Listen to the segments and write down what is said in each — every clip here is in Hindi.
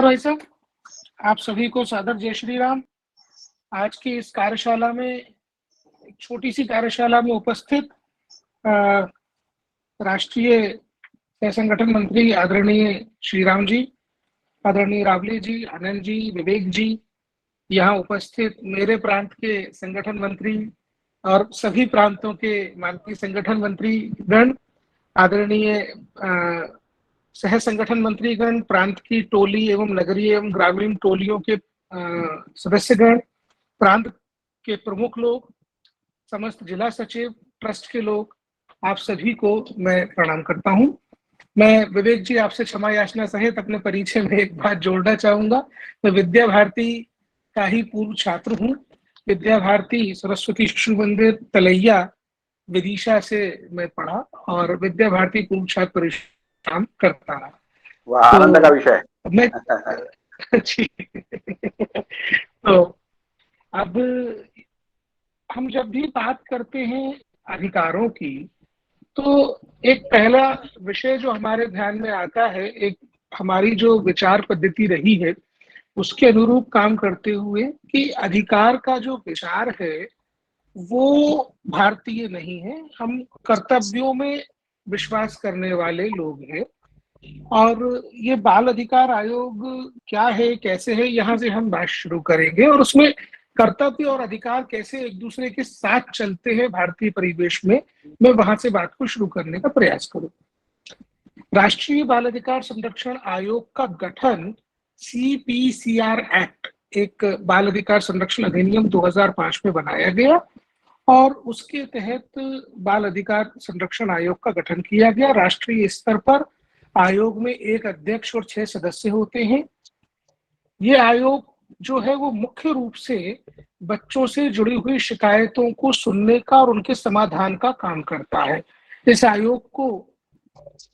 भाई साहब, आप सभी को सादर जय श्री राम। आज की इस कार्यशाला में, एक छोटी सी कार्यशाला में उपस्थित अ, राष्ट्रीय सह संगठन मंत्री आदरणीय श्री राम जी, आदरणीय रावले जी, आनंद जी, विवेक जी, यहाँ उपस्थित मेरे प्रांत के संगठन मंत्री और सभी प्रांतों के माननीय संगठन मंत्री गण, आदरणीय सह संगठन मंत्रीगण, प्रांत की टोली एवं नगरीय एवं ग्रामीण टोलियों के सदस्यगण, प्रांत के प्रमुख लोग, समस्त जिला सचिव, ट्रस्ट के लोग, आप सभी को मैं प्रणाम करता हूं। मैं विवेक जी आपसे क्षमा याचना सहित अपने परिचय में एक बात जोड़ना चाहूंगा। मैं विद्या भारती का ही पूर्व छात्र हूं। विद्या भारती सरस्वती शिशु मंदिर तलैया विदिशा से मैं पढ़ा और विद्या भारती पूर्व छात्र परिषद काम करता रहा। वह आनंद का विषय मैं तो अब हम जब भी बात करते हैं अधिकारों की, तो एक पहला विषय जो हमारे ध्यान में आता है, एक हमारी जो विचार पद्धति रही है उसके अनुरूप काम करते हुए, कि अधिकार का जो विचार है वो भारतीय नहीं है। हम कर्तव्यों में विश्वास करने वाले लोग हैं। और ये बाल अधिकार आयोग क्या है, कैसे है, यहाँ से हम बात शुरू करेंगे और उसमें कर्तव्य और अधिकार कैसे एक दूसरे के साथ चलते हैं भारतीय परिवेश में, मैं वहां से बात को शुरू करने का प्रयास करूं। राष्ट्रीय बाल अधिकार संरक्षण आयोग का गठन CPCR एक्ट, एक बाल अधिकार संरक्षण अधिनियम 2005 में बनाया गया और उसके तहत बाल अधिकार संरक्षण आयोग का गठन किया गया। राष्ट्रीय स्तर पर आयोग में एक अध्यक्ष और 6 सदस्य होते हैं। ये आयोग जो है वो मुख्य रूप से बच्चों से जुड़ी हुई शिकायतों को सुनने का और उनके समाधान का काम करता है। इस आयोग को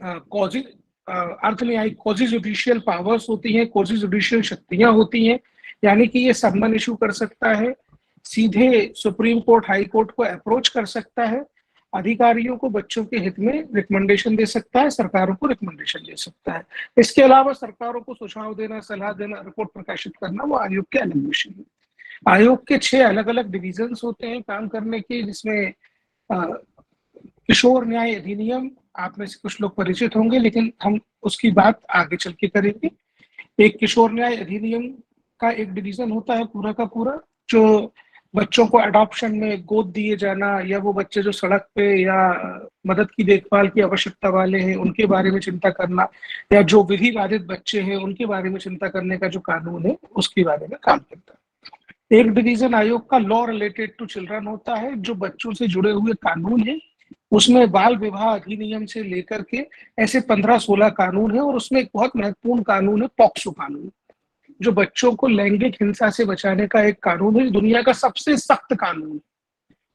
अर्थ न्यायिक क्वाजी जुडिशियल पावर्स होती हैं, क्वाजी जुडिशियल शक्तियां होती हैं, यानी कि ये सम्मन इशू कर सकता है, सीधे सुप्रीम कोर्ट, हाई कोर्ट को अप्रोच कर सकता है, अधिकारियों को बच्चों के हित में रिकमेंडेशन दे सकता है, सरकारों को रिकमेंडेशन दे सकता है। इसके अलावा सरकारों को सुझाव देना, सलाह देना, रिपोर्ट प्रकाशित करना वो आयोग के अलग विषय है। आयोग के 6 अलग अलग डिविजन होते हैं काम करने के, जिसमें किशोर न्याय अधिनियम, आप में से कुछ लोग परिचित होंगे लेकिन हम उसकी बात आगे चल के करेंगे। एक किशोर न्याय अधिनियम का एक डिवीजन होता है पूरा का पूरा, जो बच्चों को अडॉप्शन में गोद दिए जाना, या वो बच्चे जो सड़क पे या मदद की देखभाल की आवश्यकता वाले हैं उनके बारे में चिंता करना, या जो विधि बाधित बच्चे हैं उनके बारे में चिंता करने का जो कानून है उसके बारे में काम करता है। एक डिवीजन आयोग का लॉ रिलेटेड टू चिल्ड्रन होता है, जो बच्चों से जुड़े हुए कानून है। उसमें बाल विवाह अधिनियम से लेकर के ऐसे 15-16 कानून है और उसमें एक बहुत महत्वपूर्ण कानून है पॉक्सो कानून, जो बच्चों को लैंगिक हिंसा से बचाने का एक कानून है, दुनिया का सबसे सख्त कानून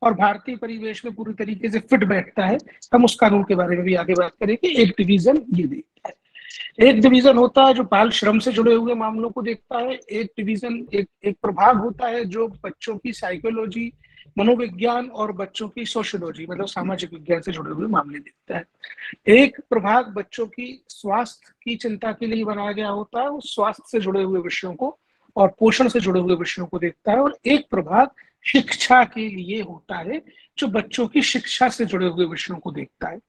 और भारतीय परिवेश में पूरी तरीके से फिट बैठता है। हम उस कानून के बारे में भी आगे बात करेंगे। एक डिवीजन ये देखता है। एक डिवीजन होता है जो बाल श्रम से जुड़े हुए मामलों को देखता है। एक डिवीजन, एक प्रभाग होता है जो बच्चों की साइकोलॉजी, मनोविज्ञान और बच्चों की सोशियोलॉजी, मतलब सामाजिक विज्ञान से जुड़े हुए मामले देखता है। एक प्रभाग बच्चों की स्वास्थ्य की चिंता के लिए बनाया गया होता है, उस स्वास्थ्य से जुड़े हुए विषयों को और पोषण से जुड़े हुए विषयों को देखता है। और एक प्रभाग शिक्षा के लिए होता है, जो बच्चों की शिक्षा से जुड़े हुए विषयों को देखता है।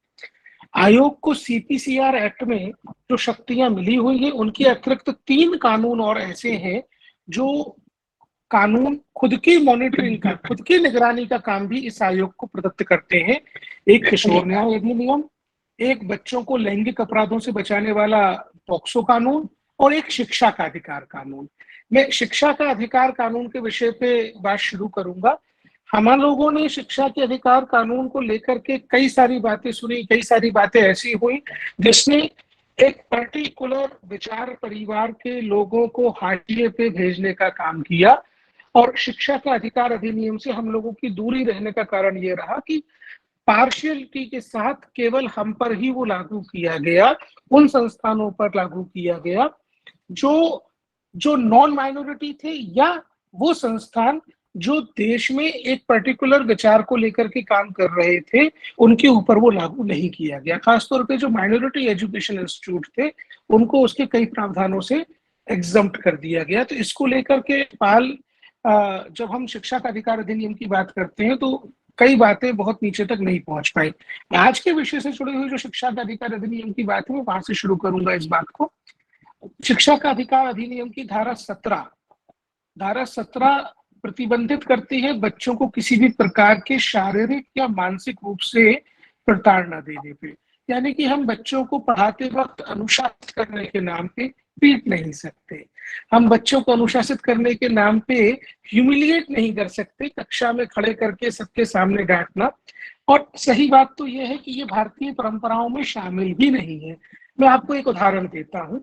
आयोग को CPCR एक्ट में जो शक्तियां मिली हुई हैं, उनके अतिरिक्त 3 कानून और ऐसे हैं जो कानून खुद की मॉनिटरिंग का, खुद की निगरानी का काम भी इस आयोग को प्रदत्त करते हैं। एक किशोर न्याय अधिनियम, एक बच्चों को लैंगिक अपराधों से बचाने वाला पॉक्सो कानून और एक शिक्षा का अधिकार कानून। मैं शिक्षा का अधिकार कानून के विषय पे बात शुरू करूंगा। हम लोगों ने शिक्षा के अधिकार कानून को लेकर के कई सारी बातें सुनी, कई सारी बातें ऐसी हुई जिसने एक पर्टिकुलर विचार परिवार के लोगों को हाशिए पे भेजने का काम किया। और शिक्षा का अधिकार अधिनियम से हम लोगों की दूरी रहने का कारण ये रहा कि पार्शियलिटी के साथ केवल हम पर ही वो लागू किया गया, उन संस्थानों पर लागू किया गया जो नॉन माइनॉरिटी थे, या वो संस्थान जो देश में एक पर्टिकुलर विचार को लेकर के काम कर रहे थे, उनके ऊपर वो लागू नहीं किया गया। खासतौर पे जो माइनॉरिटी एजुकेशन इंस्टीट्यूट थे, उनको उसके कई प्रावधानों से एग्जम्प्ट कर दिया गया। तो इसको लेकर के जब हम शिक्षा का अधिकार अधिनियम की बात करते हैं तो कई बातें बहुत नीचे तक नहीं पहुंच पाई। आज के विषय से जुड़ी हुई जो शिक्षा का अधिकार अधिनियम की बात है मैं वहां से शुरू करूंगा इस बात को। शिक्षा का अधिकार अधिनियम की धारा 17 प्रतिबंधित करती है बच्चों को किसी भी प्रकार के शारीरिक या मानसिक रूप से प्रताड़ना देने पे। यानी कि हम बच्चों को पढ़ाते वक्त अनुशासित करने के नाम पे पीट नहीं सकते, हम बच्चों को अनुशासित करने के नाम पे ह्यूमिलिएट नहीं कर सकते, कक्षा में खड़े करके सबके सामने डांटना। और सही बात तो यह है कि ये भारतीय परंपराओं में शामिल भी नहीं है। मैं आपको एक उदाहरण देता हूँ।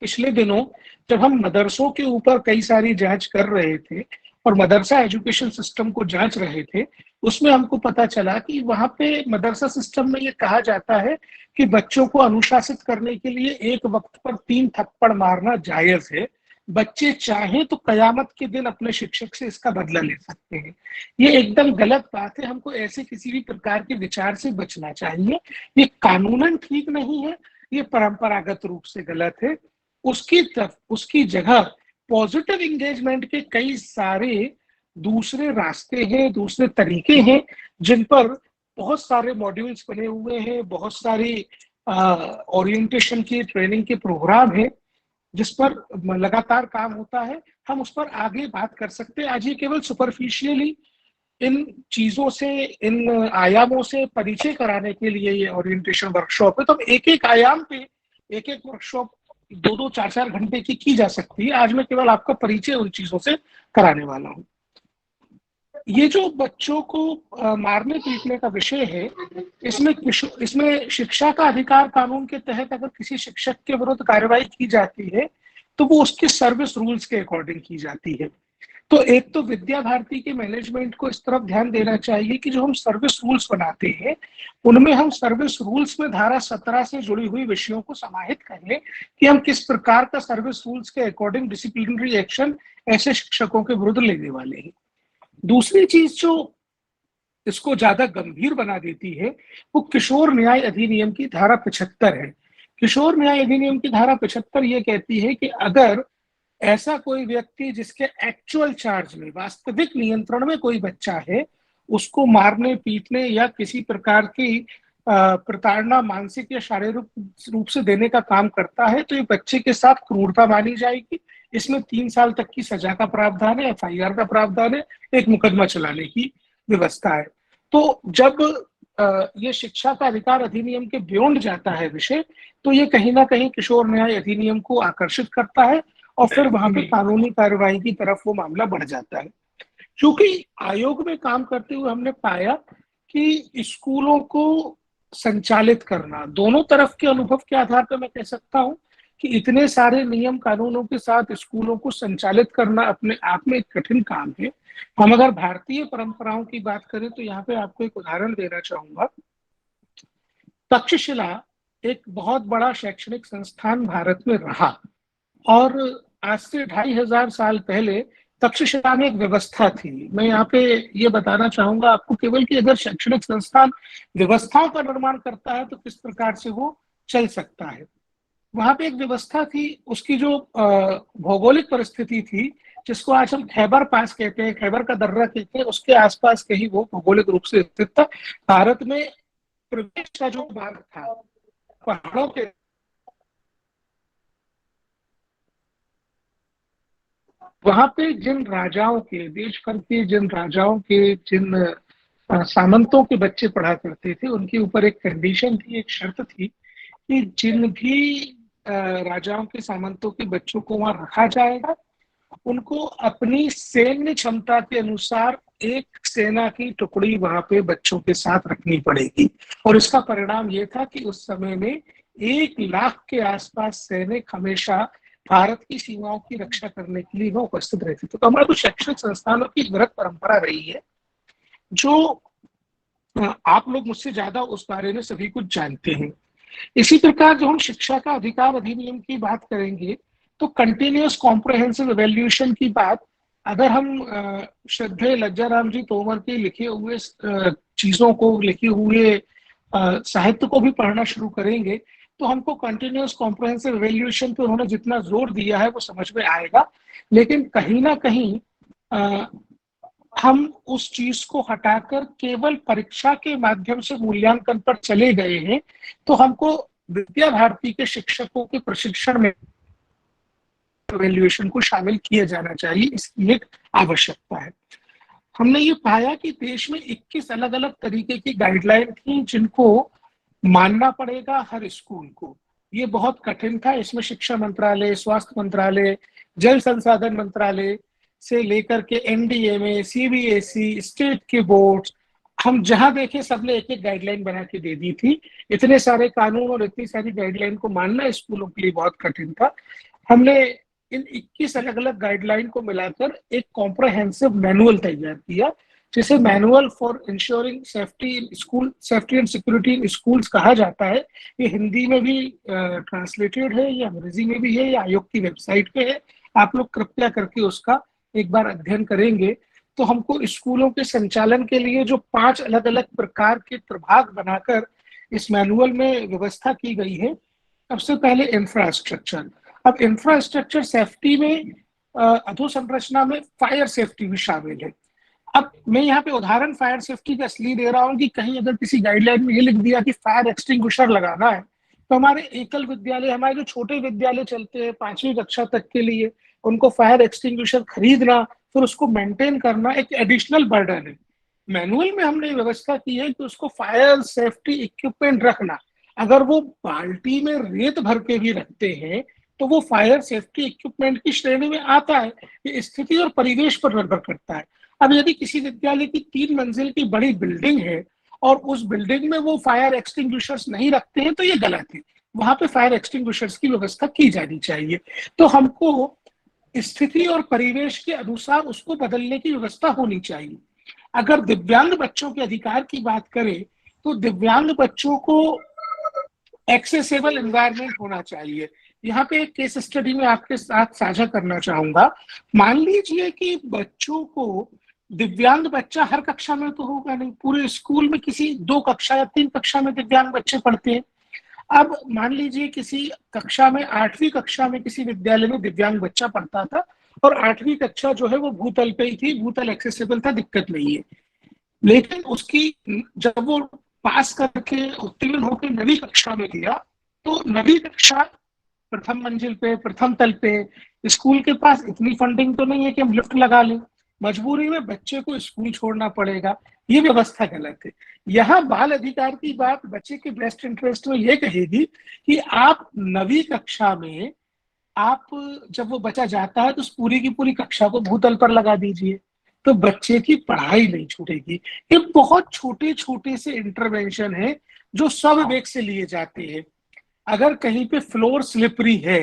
पिछले दिनों जब हम मदरसों के ऊपर कई सारी जांच कर रहे थे और मदरसा एजुकेशन सिस्टम को जांच रहे थे, उसमें हमको पता चला कि वहां पे मदरसा सिस्टम में ये कहा जाता है कि बच्चों को अनुशासित करने के लिए एक वक्त पर 3 थप्पड़ मारना जायज है। बच्चे चाहें तो कयामत के दिन अपने शिक्षक से इसका बदला ले सकते हैं। ये एकदम गलत बात है, हमको ऐसे किसी भी प्रकार के विचार से बचना चाहिए। ये कानूनन ठीक नहीं है, ये परंपरागत रूप से गलत है। उसकी जगह पॉजिटिव एंगेजमेंट के कई सारे दूसरे रास्ते हैं, दूसरे तरीके हैं, जिन पर बहुत सारे मॉड्यूल्स बने हुए हैं, बहुत सारी ओरिएंटेशन की ट्रेनिंग के प्रोग्राम है जिस पर लगातार काम होता है। हम उस पर आगे बात कर सकते हैं। आज ये केवल सुपरफिशियली इन चीजों से, इन आयामों से परिचय कराने के लिए ये ओरिएंटेशन वर्कशॉप है। तो एक एक आयाम पे एक एक वर्कशॉप 2-2, 4-4 घंटे की जा सकती है। आज मैं केवल आपका परिचय उन चीजों से कराने वाला हूँ। ये जो बच्चों को मारने पीटने का विषय है, इसमें शिक्षा का अधिकार कानून के तहत अगर किसी शिक्षक के विरुद्ध कार्रवाई की जाती है तो वो उसके सर्विस रूल्स के अकॉर्डिंग की जाती है। तो एक तो विद्या भारती के मैनेजमेंट को इस तरफ ध्यान देना चाहिए कि जो हम सर्विस रूल्स बनाते हैं उनमें हम सर्विस रूल्स में धारा 17 से जुड़ी हुई विषयों को समाहित कर लें कि हम किस प्रकार का सर्विस रूल्स के अकॉर्डिंग डिसिप्लिनरी एक्शन ऐसे शिक्षकों के विरुद्ध लेने वाले हैं। दूसरी चीज जो इसको ज्यादा गंभीर बना देती है वो किशोर न्याय अधिनियम की धारा 75 है। किशोर न्याय अधिनियम की धारा 75 ये कहती है कि अगर ऐसा कोई व्यक्ति जिसके एक्चुअल चार्ज में, वास्तविक नियंत्रण में कोई बच्चा है, उसको मारने पीटने या किसी प्रकार की प्रताड़ना मानसिक या शारीरिक रूप से देने का काम करता है तो ये बच्चे के साथ क्रूरता मानी जाएगी। इसमें 3 साल तक की सजा का प्रावधान है, FIR का प्रावधान है, एक मुकदमा चलाने की व्यवस्था है। तो जब ये शिक्षा का अधिकार अधिनियम के बियॉन्ड जाता है विषय, तो ये कहीं ना कहीं किशोर न्याय अधिनियम को आकर्षित करता है और फिर वहां पे कानूनी कार्रवाई की तरफ वो मामला बढ़ जाता है। क्योंकि आयोग में काम करते हुए हमने पाया कि स्कूलों को संचालित करना, दोनों तरफ के अनुभव के आधार पर मैं कह सकता हूं कि इतने सारे नियम कानूनों के साथ स्कूलों को संचालित करना अपने आप में एक कठिन काम है। हम अगर भारतीय परंपराओं की बात करें तो यहाँ पे आपको एक उदाहरण देना चाहूंगा। तक्षशिला एक बहुत बड़ा शैक्षणिक संस्थान भारत में रहा और आज से 2500 साल पहले तक्षशिला में एक व्यवस्था थी। मैं यहाँ पे ये बताना चाहूंगा आपको केवल कि अगर शैक्षणिक संस्थान व्यवस्थाओं का निर्माण करता है तो किस प्रकार से वो चल सकता है। वहां पे एक व्यवस्था थी, उसकी जो भौगोलिक परिस्थिति थी जिसको आज हम खैबर पास कहते हैं, खैबर का दर्रा कहते हैं, उसके आसपास कहीं वो भौगोलिक रूप से स्थित था। भारत में प्रवेश का जो भाग था पहाड़ों के, वहां पे जिन राजाओं के, देश भर के जिन राजाओं के, जिन सामंतों के बच्चे पढ़ा करते थे उनके ऊपर एक कंडीशन थी, एक शर्त थी कि जिन भी राजाओं के, सामंतों के बच्चों को वहां रखा जाएगा उनको अपनी सैन्य क्षमता के अनुसार एक सेना की टुकड़ी वहां पे बच्चों के साथ रखनी पड़ेगी। और इसका परिणाम ये था कि उस समय में 1 लाख के आसपास सैनिक हमेशा भारत की सीमाओं की रक्षा करने के लिए वो उपस्थित रहते थे। तो हमारे कुछ शैक्षणिक संस्थानों की वृहत परंपरा रही है जो आप लोग मुझसे ज्यादा उस बारे में सभी कुछ जानते हैं। इसी प्रकार जो हम शिक्षा का अधिकार अधिनियम की बात करेंगे तो कंटिन्यूअस कॉम्प्रहेंसिव इवैल्यूएशन की बात अगर हम श्रद्धेय लज्जाराम जी तोमर के लिखे हुए चीजों को, लिखे हुए साहित्य को भी पढ़ना शुरू करेंगे तो हमको कंटिन्यूअस कॉम्प्रहेंसिव इवैल्यूएशन पे उन्होंने जितना जोर दिया है वो समझ में आएगा, लेकिन कहीं ना कहीं हम उस चीज को हटाकर केवल परीक्षा के माध्यम से मूल्यांकन पर चले गए हैं, तो हमको विद्या भारती के शिक्षकों के प्रशिक्षण में इवैल्यूएशन को शामिल किया जाना चाहिए, इसकी एक आवश्यकता है। हमने ये पाया कि देश में 21 अलग अलग तरीके की गाइडलाइन थी जिनको मानना पड़ेगा हर स्कूल को। ये बहुत कठिन था। इसमें शिक्षा मंत्रालय, स्वास्थ्य मंत्रालय, जल संसाधन मंत्रालय से लेकर के एनडीएमए, सीबीएसई, स्टेट के बोर्ड, हम जहां देखे सबने एक एक गाइडलाइन बना के दे दी थी। इतने सारे कानून और इतनी सारी गाइडलाइन को मानना स्कूलों के लिए बहुत कठिन था। हमने इन 21 अलग अलग गाइडलाइन को मिलाकर एक कॉम्प्रहेंसिव मैनुअल तैयार किया, जिसे manual for ensuring safety in school, safety and security in schools कहा जाता है। ये हिंदी में भी ट्रांसलेटेड है, ये अंग्रेजी में भी है, ये आयोग की वेबसाइट पे है। आप लोग कृपया करके उसका एक बार अध्ययन करेंगे तो हमको स्कूलों के संचालन के लिए जो 5 अलग अलग प्रकार के प्रभाग बनाकर इस मैनुअल में व्यवस्था की गई है। सबसे पहले इंफ्रास्ट्रक्चर। अब इंफ्रास्ट्रक्चर सेफ्टी में अधोसंरचना में फायर सेफ्टी भी शामिल है। अब मैं यहाँ पे उदाहरण फायर सेफ्टी का इसलिए दे रहा हूँ कि कहीं अगर किसी गाइडलाइन में ये लिख दिया कि फायर एक्सटिंग्विशर लगाना है, तो हमारे एकल विद्यालय, हमारे जो छोटे विद्यालय चलते हैं 5वीं कक्षा तक के लिए, उनको फायर एक्सटिंग्विशर खरीदना फिर उसको मेंटेन करना एक एडिशनल बर्डन है। मैनुअल में हमने व्यवस्था की है कि उसको फायर सेफ्टी इक्विपमेंट रखना, अगर वो बाल्टी में रेत भर के भी रखते हैं तो वो फायर सेफ्टी इक्विपमेंट की श्रेणी में आता है। ये स्थिति और परिवेश पर निर्भर करता है। अब यदि किसी विद्यालय की 3 मंजिल की बड़ी बिल्डिंग है और उस बिल्डिंग में वो फायर एक्सटिंग्विशर्स नहीं रखते हैं तो ये गलत है। वहां पे फायर एक्सटिंग्विशर्स की व्यवस्था की जानी चाहिए। तो हमको स्थिति और परिवेश के अनुसार उसको बदलने की व्यवस्था होनी चाहिए। अगर दिव्यांग बच्चों के अधिकार की बात करें तो दिव्यांग बच्चों को एक्सेसिबल एनवायरनमेंट होना चाहिए। यहाँ पे एक केस स्टडी में आपके साथ साझा करना चाहूंगा। मान लीजिए कि बच्चों को, दिव्यांग बच्चा हर कक्षा में तो होगा नहीं, पूरे स्कूल में किसी 2 कक्षा या 3 कक्षा में दिव्यांग बच्चे पढ़ते हैं। अब मान लीजिए किसी कक्षा में 8वीं कक्षा में किसी विद्यालय में दिव्यांग बच्चा पढ़ता था और 8वीं कक्षा जो है वो भूतल पे ही थी, भूतल एक्सेसिबल था, दिक्कत नहीं है। लेकिन उसकी जब वो पास करके उत्तीर्ण होकर 9वीं कक्षा में गया तो 9वीं कक्षा प्रथम मंजिल पे, प्रथम तल पे, स्कूल के पास इतनी फंडिंग तो नहीं है कि हम लिफ्ट लगा लें, मजबूरी में बच्चे को स्कूल छोड़ना पड़ेगा। ये व्यवस्था गलत है। यहाँ बाल अधिकार की बात बच्चे के बेस्ट इंटरेस्ट में ये कहेगी कि आप 9वीं कक्षा में, आप जब वो बच्चा जाता है तो उस पूरी की पूरी कक्षा को भूतल पर लगा दीजिए, तो बच्चे की पढ़ाई नहीं छूटेगी। ये बहुत छोटे छोटे से इंटरवेंशन है जो सब वेग से लिए जाते हैं। अगर कहीं पे फ्लोर स्लिपरी है,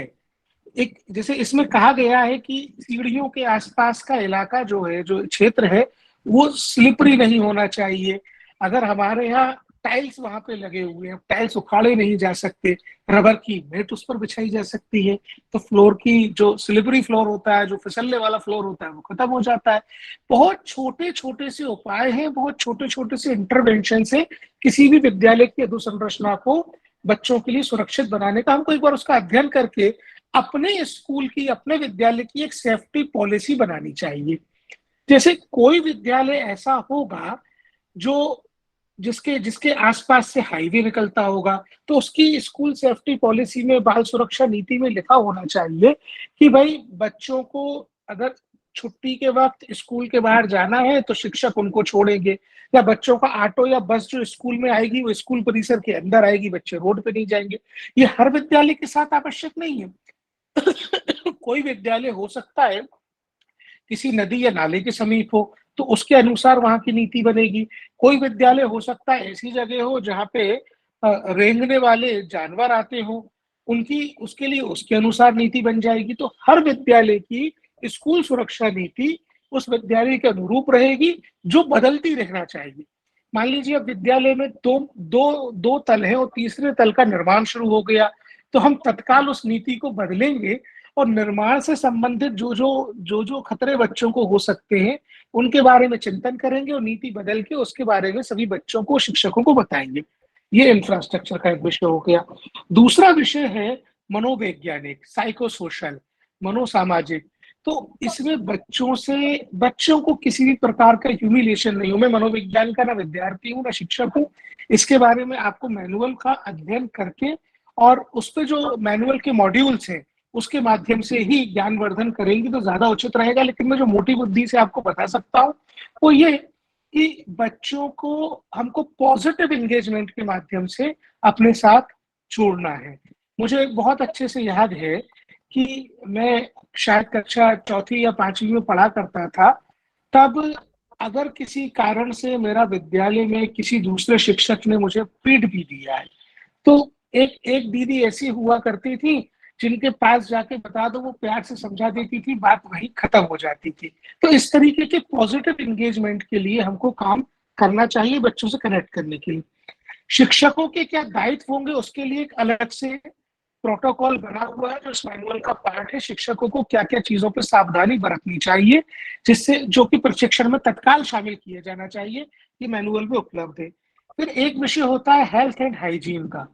एक जैसे इसमें कहा गया है कि सीढ़ियों के आसपास का इलाका जो है, जो क्षेत्र है, वो स्लिपरी नहीं होना चाहिए। अगर हमारे यहाँ टाइल्स वहां पे लगे हुए हैं, टाइल्स उखाड़े नहीं जा सकते, रबर की मैट उस पर बिछाई जा सकती है, तो फ्लोर की जो स्लिपरी फ्लोर होता है, जो फिसलने वाला फ्लोर होता है, वो खत्म हो जाता है। बहुत छोटे छोटे से उपाय हैं, बहुत छोटे छोटे से इंटरवेंशन से किसी भी विद्यालय की अधोसंरचना को बच्चों के लिए सुरक्षित बनाने का हमको एक बार उसका अध्ययन करके अपने स्कूल की, अपने विद्यालय की एक सेफ्टी पॉलिसी बनानी चाहिए। जैसे कोई विद्यालय ऐसा होगा जो जिसके जिसके आसपास से हाईवे निकलता होगा, तो उसकी स्कूल सेफ्टी पॉलिसी में, बाल सुरक्षा नीति में लिखा होना चाहिए कि भाई बच्चों को अगर छुट्टी के वक्त स्कूल के बाहर जाना है तो शिक्षक उनको छोड़ेंगे, या बच्चों का ऑटो या बस जो स्कूल में आएगी वो स्कूल परिसर के अंदर आएगी, बच्चे रोड पे नहीं जाएंगे। ये हर विद्यालय के साथ आवश्यक नहीं है। कोई विद्यालय हो सकता है किसी नदी या नाले के समीप हो, तो उसके अनुसार वहां की नीति बनेगी। कोई विद्यालय हो सकता है ऐसी जगह हो जहाँ पे रेंगने वाले जानवर आते हो, उनकी, उसके लिए उसके अनुसार नीति बन जाएगी। तो हर विद्यालय की स्कूल सुरक्षा नीति उस विद्यालय के अनुरूप रहेगी, जो बदलती रहना चाहिए। मान लीजिए अब विद्यालय में दो तल है और तीसरे तल का निर्माण शुरू हो गया, तो हम तत्काल उस नीति को बदलेंगे और निर्माण से संबंधित जो खतरे बच्चों को हो सकते हैं उनके बारे में चिंतन करेंगे और नीति बदल के उसके बारे में सभी बच्चों को, शिक्षकों को बताएंगे। ये इंफ्रास्ट्रक्चर का एक विषय हो गया। दूसरा विषय है मनोवैज्ञानिक, साइकोसोशल, मनोसामाजिक। तो इसमें बच्चों को किसी भी प्रकार का ह्यूमिलिएशन नहीं हो। मैं मनोविज्ञान का ना विद्यार्थी हूँ, ना शिक्षक हूँ। इसके बारे में आपको मैनुअल का अध्ययन करके और उस पे जो मैनुअल के मॉड्यूल्स हैं, उसके माध्यम से ही ज्ञानवर्धन करेंगे तो ज़्यादा उचित रहेगा। लेकिन मैं जो मोटी बुद्धि से आपको बता सकता हूँ, वो ये कि बच्चों को हमको पॉजिटिव एंगेजमेंट के माध्यम से अपने साथ जोड़ना है। मुझे बहुत अच्छे से याद है कि मैं शायद कक्षा चौथी या पांचवी में पढ़ा करता था, तब अगर किसी कारण से मेरा विद्यालय में किसी दूसरे शिक्षक ने मुझे पीट भी दिया है, तो एक एक दीदी ऐसी हुआ करती थी जिनके पास जाके बता दो, वो प्यार से समझा देती थी, बात वहीं खत्म हो जाती थी। तो इस तरीके के पॉजिटिव एंगेजमेंट के लिए हमको काम करना चाहिए बच्चों से कनेक्ट करने के लिए। शिक्षकों के क्या दायित्व होंगे, उसके लिए एक अलग से प्रोटोकॉल बना हुआ है जो इस मैनुअल का पार्ट है। शिक्षकों को क्या क्या चीजों पर सावधानी बरतनी चाहिए, जिससे जो कि प्रशिक्षण में तत्काल शामिल किया जाना चाहिए, ये मैनुअल में उपलब्ध है। फिर एक विषय होता है हेल्थ एंड हाइजीन का।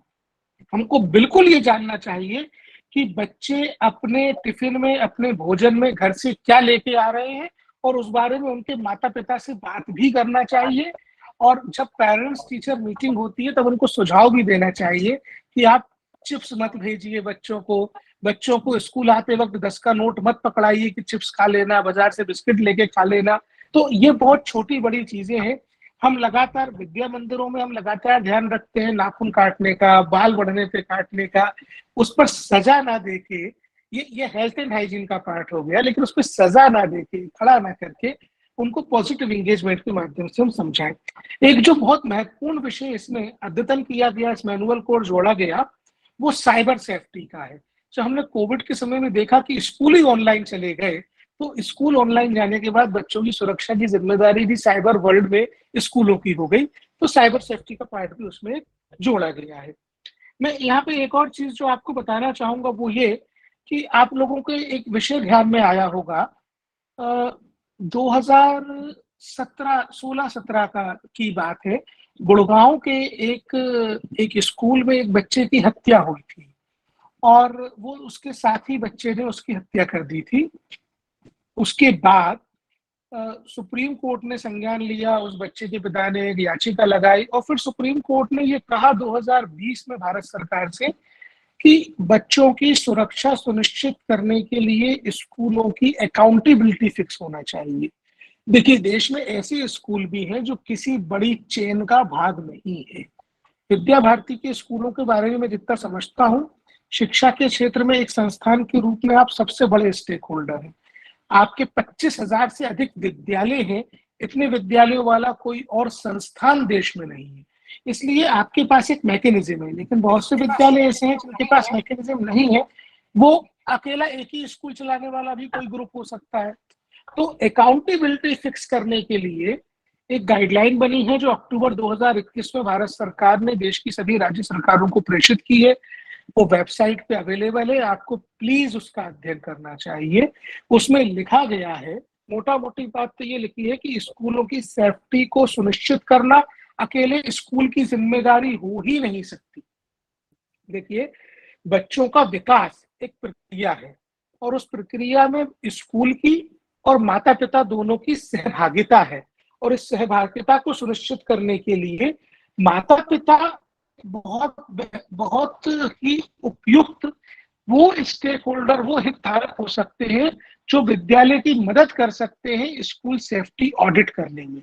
हमको बिल्कुल ये जानना चाहिए कि बच्चे अपने टिफिन में, अपने भोजन में घर से क्या लेके आ रहे हैं, और उस बारे में उनके माता पिता से बात भी करना चाहिए। और जब पेरेंट्स टीचर मीटिंग होती है तब उनको सुझाव भी देना चाहिए कि आप चिप्स मत भेजिए बच्चों को स्कूल आते वक्त 10 का नोट मत पकड़ाइए कि चिप्स खा लेना, बाजार से बिस्किट लेके खा लेना। तो ये बहुत छोटी बड़ी चीजें हैं। हम लगातार विद्या मंदिरों में हम लगातार ध्यान रखते हैं नाखून काटने का, बाल बढ़ने पे काटने का, उस पर सजा ना देके, ये हेल्थ एंड हाइजीन का पार्ट हो गया, लेकिन उस पर सजा ना देके, खड़ा ना करके उनको पॉजिटिव एंगेजमेंट के माध्यम से हम समझाएं। एक जो बहुत महत्वपूर्ण विषय इसमें अद्यतन किया गया, इस मैनुअल को जोड़ा गया, वो साइबर सेफ्टी का है। जो हमने कोविड के समय में देखा कि स्कूल ही ऑनलाइन चले गए, तो स्कूल ऑनलाइन जाने के बाद बच्चों की सुरक्षा की जिम्मेदारी भी साइबर वर्ल्ड में स्कूलों की हो गई। तो साइबर सेफ्टी का पार्ट भी उसमें जोड़ा गया है। मैं यहाँ पे एक और चीज जो आपको बताना चाहूंगा वो ये कि आप लोगों के एक विषय ध्यान में आया होगा, 2017 16-17 का की बात है। गुड़गांव के एक स्कूल में एक बच्चे की हत्या हुई थी और वो उसके साथी बच्चे ने उसकी हत्या कर दी थी। उसके बाद सुप्रीम कोर्ट ने संज्ञान लिया, उस बच्चे के पिता ने एक याचिका लगाई और फिर सुप्रीम कोर्ट ने ये कहा 2020 में भारत सरकार से कि बच्चों की सुरक्षा सुनिश्चित करने के लिए स्कूलों की अकाउंटेबिलिटी फिक्स होना चाहिए। देखिए, देश में ऐसे स्कूल भी हैं जो किसी बड़ी चेन का भाग नहीं है। विद्या भारती के स्कूलों के बारे में मैं जितना समझता हूँ, शिक्षा के क्षेत्र में एक संस्थान के रूप में आप सबसे बड़े स्टेक होल्डर हैं। आपके 25,000 से अधिक विद्यालय हैं। इतने विद्यालयों वाला कोई और संस्थान देश में नहीं है। इसलिए आपके पास एक मैकेनिज्म है, लेकिन बहुत से विद्यालय ऐसे हैं जिनके पास मैकेनिज्म नहीं है। वो अकेला एक ही स्कूल चलाने वाला भी कोई ग्रुप हो सकता है। तो अकाउंटेबिलिटी फिक्स करने के लिए एक गाइडलाइन बनी है जो अक्टूबर 2021 में भारत सरकार ने देश की सभी राज्य सरकारों को प्रेषित की है। वो वेबसाइट पे अवेलेबल है, आपको प्लीज उसका अध्ययन करना चाहिए। उसमें लिखा गया है, मोटा मोटी बात तो ये लिखी है कि स्कूलों की सेफ्टी को सुनिश्चित करना अकेले स्कूल की जिम्मेदारी हो ही नहीं सकती। देखिए, बच्चों का विकास एक प्रक्रिया है और उस प्रक्रिया में स्कूल की और माता पिता दोनों की सहभागिता है। और इस सहभागिता को सुनिश्चित करने के लिए माता पिता बहुत बहुत ही उपयुक्त वो स्टेक होल्डर, वो हितधारक हो सकते हैं जो विद्यालय की मदद कर सकते हैं स्कूल सेफ्टी ऑडिट करने में।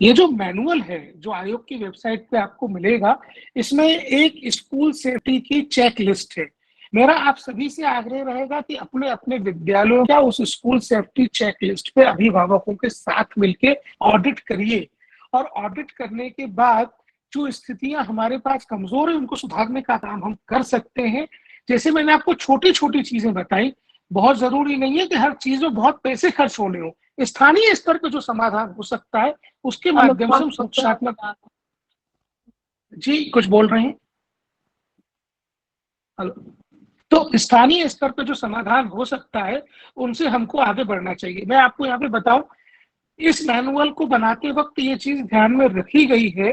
ये जो मैनुअल है जो आयोग की वेबसाइट पे आपको मिलेगा, इसमें एक स्कूल सेफ्टी की चेक लिस्ट है। मेरा आप सभी से आग्रह रहेगा कि अपने अपने विद्यालयों का उस स्कूल सेफ्टी चेक लिस्ट पे अभिभावकों के साथ मिलके ऑडिट करिए। और ऑडिट करने के बाद जो स्थितियां हमारे पास कमजोर है उनको सुधारने का काम हम कर सकते हैं। जैसे मैंने आपको छोटी छोटी चीजें बताई, बहुत जरूरी नहीं है कि हर चीज में बहुत पैसे खर्च होने हो। स्थानीय स्तर पर जो समाधान हो सकता है उसके माध्यम से हम सुरक्षात्मक। जी, कुछ बोल रहे हैं? हेलो। तो स्थानीय स्तर पर जो समाधान हो सकता है उनसे हमको आगे बढ़ना चाहिए। मैं आपको यहाँ पे बताऊं, इस मैनुअल को बनाते वक्त ये चीज ध्यान में रखी गई है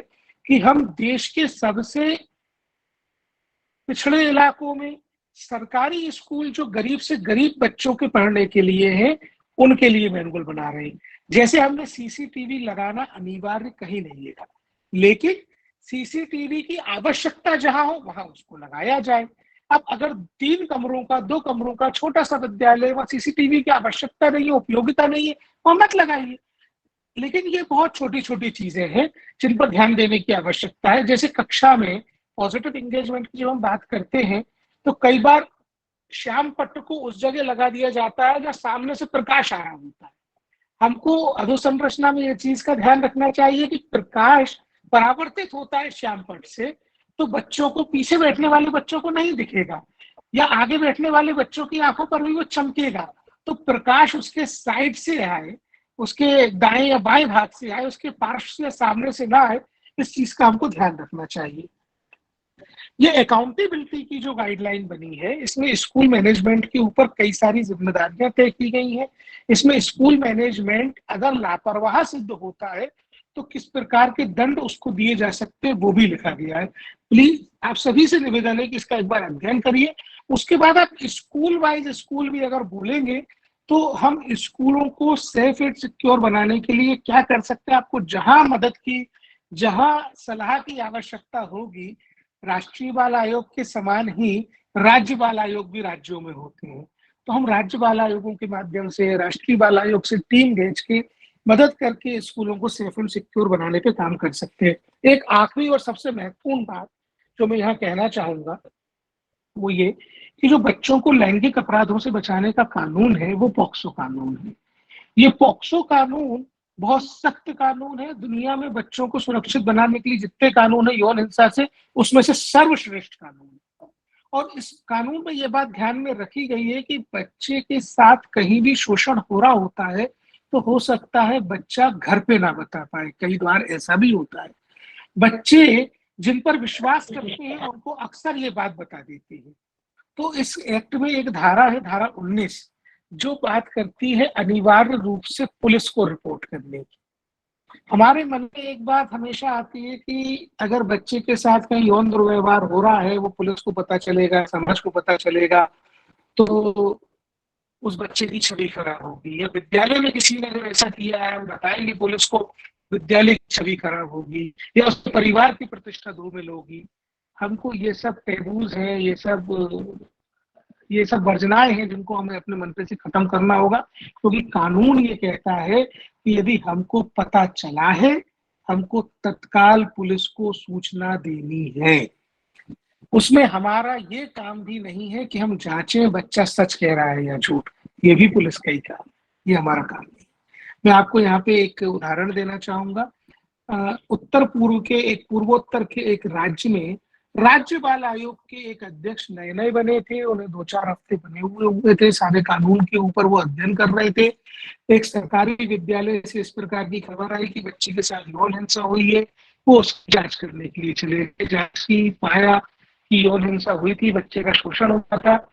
कि हम देश के सबसे पिछड़े इलाकों में सरकारी स्कूल जो गरीब से गरीब बच्चों के पढ़ने के लिए है, उनके लिए मैनुअल बना रहे हैं। जैसे हमने सीसीटीवी लगाना अनिवार्य कहीं नहीं लिखा, लेकिन सीसीटीवी की आवश्यकता जहां हो वहां उसको लगाया जाए। अब अगर 3 कमरों का 2 कमरों का छोटा सा विद्यालय, वहां सीसीटीवी की आवश्यकता नहीं है, उपयोगिता नहीं है, वहां मत लगाइए। लेकिन ये बहुत छोटी छोटी चीजें हैं जिन पर ध्यान देने की आवश्यकता है। जैसे कक्षा में पॉजिटिव एंगेजमेंट की जब हम बात करते हैं, तो कई बार श्याम पट्ट को उस जगह लगा दिया जाता है जहाँ सामने से प्रकाश आ रहा होता है। हमको अधोसंरचना में ये चीज का ध्यान रखना चाहिए कि प्रकाश परावर्तित होता है श्याम पट्ट से, तो बच्चों को, पीछे बैठने वाले बच्चों को नहीं दिखेगा, या आगे बैठने वाले बच्चों की आंखों पर भी वो चमकेगा। तो प्रकाश उसके साइड से आए, उसके दाएं या बाएं भाग से आए, उसके पार्श्व से, सामने से ना आए। इस चीज का हमको ध्यान रखना चाहिए। ये अकाउंटेबिलिटी की जो गाइडलाइन बनी है, इसमें स्कूल मैनेजमेंट के ऊपर कई सारी जिम्मेदारियां तय की गई हैं। इसमें स्कूल मैनेजमेंट अगर लापरवाह सिद्ध होता है तो किस प्रकार के दंड उसको दिए जा सकते हैं, वो भी लिखा गया है। प्लीज आप सभी से निवेदन है कि इसका एक बार अध्ययन करिए। उसके बाद आप स्कूल वाइज स्कूल भी अगर बोलेंगे तो हम स्कूलों को सेफ एंड सिक्योर बनाने के लिए क्या कर सकते हैं, आपको जहां मदद की, जहां सलाह की आवश्यकता होगी, राष्ट्रीय बाल आयोग के समान ही राज्य बाल आयोग भी राज्यों में होते हैं। तो हम राज्य बाल आयोगों के माध्यम से, राष्ट्रीय बाल आयोग से टीम भेज के मदद करके स्कूलों को सेफ एंड सिक्योर बनाने पे काम कर सकते हैं। एक आखिरी और सबसे महत्वपूर्ण बात जो मैं यहाँ कहना चाहूंगा वो ये कि जो बच्चों को लैंगिक अपराधों से बचाने का कानून है वो पॉक्सो कानून है। ये पॉक्सो कानून बहुत सख्त कानून है। दुनिया में बच्चों को सुरक्षित बनाने के लिए जितने कानून है यौन हिंसा से, उसमें से सर्वश्रेष्ठ कानून है। और इस कानून में ये बात ध्यान में रखी गई है कि बच्चे के साथ कहीं भी शोषण हो रहा होता है तो हो सकता है बच्चा घर पे ना बता पाए। कई बार ऐसा भी होता है। बच्चे जिन पर विश्वास करते हैं उनको अक्सर ये बात बता देते हैं। तो इस एक्ट में एक धारा है, धारा 19, जो बात करती है अनिवार्य रूप से पुलिस को रिपोर्ट करने की। हमारे मन में एक बात हमेशा आती है कि अगर बच्चे के साथ कहीं यौन दुर्व्यवहार हो रहा है, वो पुलिस को पता चलेगा, समाज को पता चलेगा, तो उस बच्चे की छवि खराब होगी। या विद्यालय में किसी ने अगर ऐसा किया है, हम बताएंगे पुलिस को, विद्यालय की छवि खराब होगी या उस परिवार की प्रतिष्ठा धूमिल होगी। हमको ये सब टैबूज हैं, ये सब वर्जनाएं हैं जिनको हमें अपने मन पे से खत्म करना होगा। क्योंकि कानून ये कहता है कि यदि हमको पता चला है, हमको तत्काल पुलिस को सूचना देनी है। उसमें हमारा ये काम भी नहीं है कि हम जांचें बच्चा सच कह रहा है या झूठ, ये भी पुलिस का ही काम, ये हमारा काम नहीं। मैं आपको यहाँ पे एक उदाहरण देना चाहूंगा। उत्तर पूर्व के एक, पूर्वोत्तर के एक राज्य में राज्य बाल आयोग के एक अध्यक्ष नए नए बने थे। उन्हें 2-4 हफ्ते बने हुए थे, सारे कानून के ऊपर वो अध्ययन कर रहे थे। एक सरकारी विद्यालय से इस प्रकार की खबर आई कि बच्चे के साथ यौन हिंसा हुई है। वो उसकी जांच करने के लिए चले गए। जांच की, पाया कि यौन हिंसा हुई थी, बच्चे का शोषण हुआ था।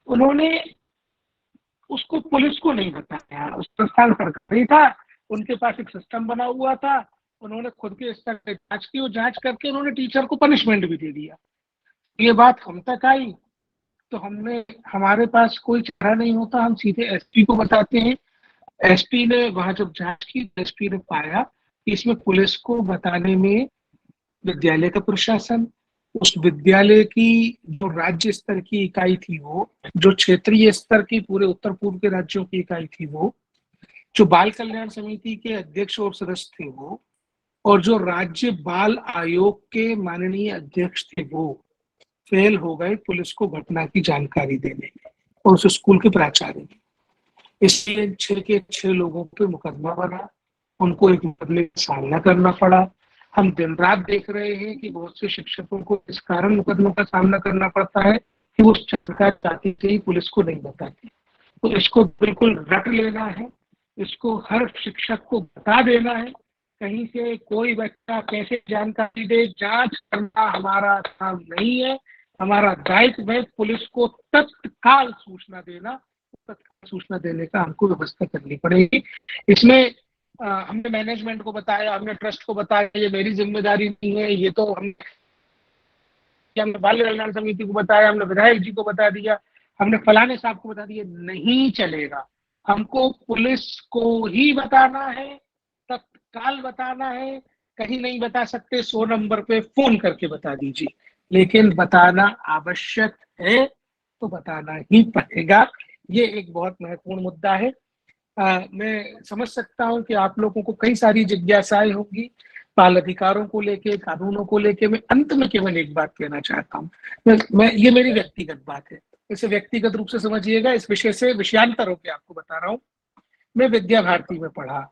उन्होंने उसको पुलिस को नहीं बताया। उस संस्थान सरकारी था, उनके पास एक सिस्टम बना हुआ था। उन्होंने खुद के स्तर पे जांच की और जांच करके उन्होंने टीचर को पनिशमेंट भी दे दिया। ये बात हम तक आई तो हमने, हमारे पास कोई चारा नहीं होता, हम सीधे एसपी को बताते हैं। एसपी ने वहां जब जांच की, एसपी ने पाया कि इसमें पुलिस को बताने में विद्यालय का प्रशासन, उस विद्यालय की जो राज्य स्तर की इकाई थी वो, जो क्षेत्रीय स्तर की पूरे उत्तर पूर्व के राज्यों की इकाई थी वो, जो बाल कल्याण समिति के अध्यक्ष और सदस्य थे वो, और जो राज्य बाल आयोग के माननीय अध्यक्ष थे वो फेल हो गए पुलिस को घटना की जानकारी देने में, और उस स्कूल के प्राचार्य। इसलिए 6 के 6 लोगों पे मुकदमा बना, उनको एक मुकदमे का सामना करना पड़ा। हम दिन रात देख रहे हैं कि बहुत से शिक्षकों को इस कारण मुकदमों का सामना करना पड़ता है कि वो सरकार चाहती थी पुलिस को नहीं बताती। तो इसको बिल्कुल रट लेना है, इसको हर शिक्षक को बता देना है। कहीं से कोई बच्चा कैसे जानकारी दे, जांच करना हमारा काम नहीं है। हमारा दायित्व है पुलिस को तत्काल सूचना देना। तत्काल सूचना देने का हमको व्यवस्था करनी पड़ेगी। इसमें हमने मैनेजमेंट को बताया, हमने ट्रस्ट को बताया ये मेरी जिम्मेदारी नहीं है, ये तो हमने बाल कल्याण समिति को बताया, हमने विधायक जी को बता दिया, हमने फलाने साहब को बता दिया, नहीं चलेगा। हमको पुलिस को ही बताना है, तत्काल बताना है, कहीं नहीं बता सकते 100 नंबर पे फोन करके बता दीजिए, लेकिन बताना आवश्यक है तो बताना ही पड़ेगा। ये एक बहुत महत्वपूर्ण मुद्दा है। मैं समझ सकता हूं कि आप लोगों को कई सारी जिज्ञासाएं होंगी बाल अधिकारों को लेके, कानूनों को लेके। मैं अंत में केवल एक बात कहना चाहता हूँ, मैं ये मेरी व्यक्तिगत बात है, इसे व्यक्तिगत रूप से समझिएगा, इस विषय से विषयांतर होकर आपको बता रहा हूँ। मैं विद्या भारती में पढ़ा,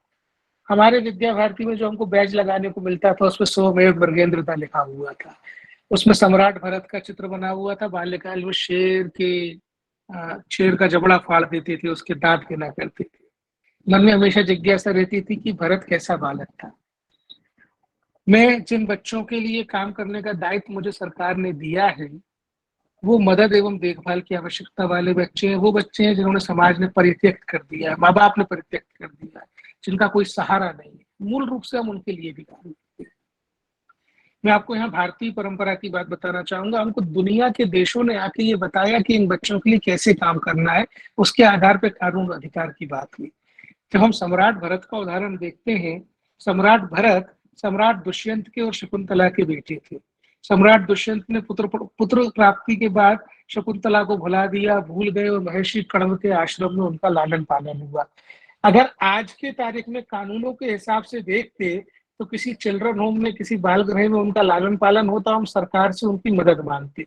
हमारे विद्या भारती में जो हमको बैज लगाने को मिलता था उसमें स्वमेव मृगेंद्रता लिखा हुआ था, उसमें सम्राट भरत का चित्र बना हुआ था, बाल्यकाल में शेर का जबड़ा फाड़ देते थे, उसके दांत गिना करते थे। मन में हमेशा जिज्ञासा रहती थी कि भरत कैसा बालक था। मैं जिन बच्चों के लिए काम करने का दायित्व मुझे सरकार ने दिया है, वो मदद एवं देखभाल की आवश्यकता वाले बच्चे हैं। वो बच्चे हैं जिन्होंने समाज ने परित्यक्त कर दिया है, माँ बाप ने परित्यक्त कर दिया है, जिनका कोई सहारा नहीं है। मूल रूप से हम उनके लिए भी काम करते हैं। मैं आपको यहाँ भारतीय परंपरा की बात बताना चाहूंगा। हमको दुनिया के देशों ने आके ये बताया कि इन बच्चों के लिए कैसे काम करना है, उसके आधार पर कानून अधिकार की बात हुई। जब हम सम्राट भरत का उदाहरण देखते हैं, सम्राट भरत सम्राट दुष्यंत के और शकुंतला के बेटे थे। सम्राट दुष्यंत ने पुत्र प्राप्ति के बाद शकुंतला को भुला दिया, भूल गए, और महर्षि कण्व के आश्रम में उनका लालन पालन हुआ। अगर आज के तारीख में कानूनों के हिसाब से देखते तो किसी चिल्ड्रन होम में, किसी बाल गृह में उनका लालन पालन होता, हम सरकार से उनकी मदद मांगते।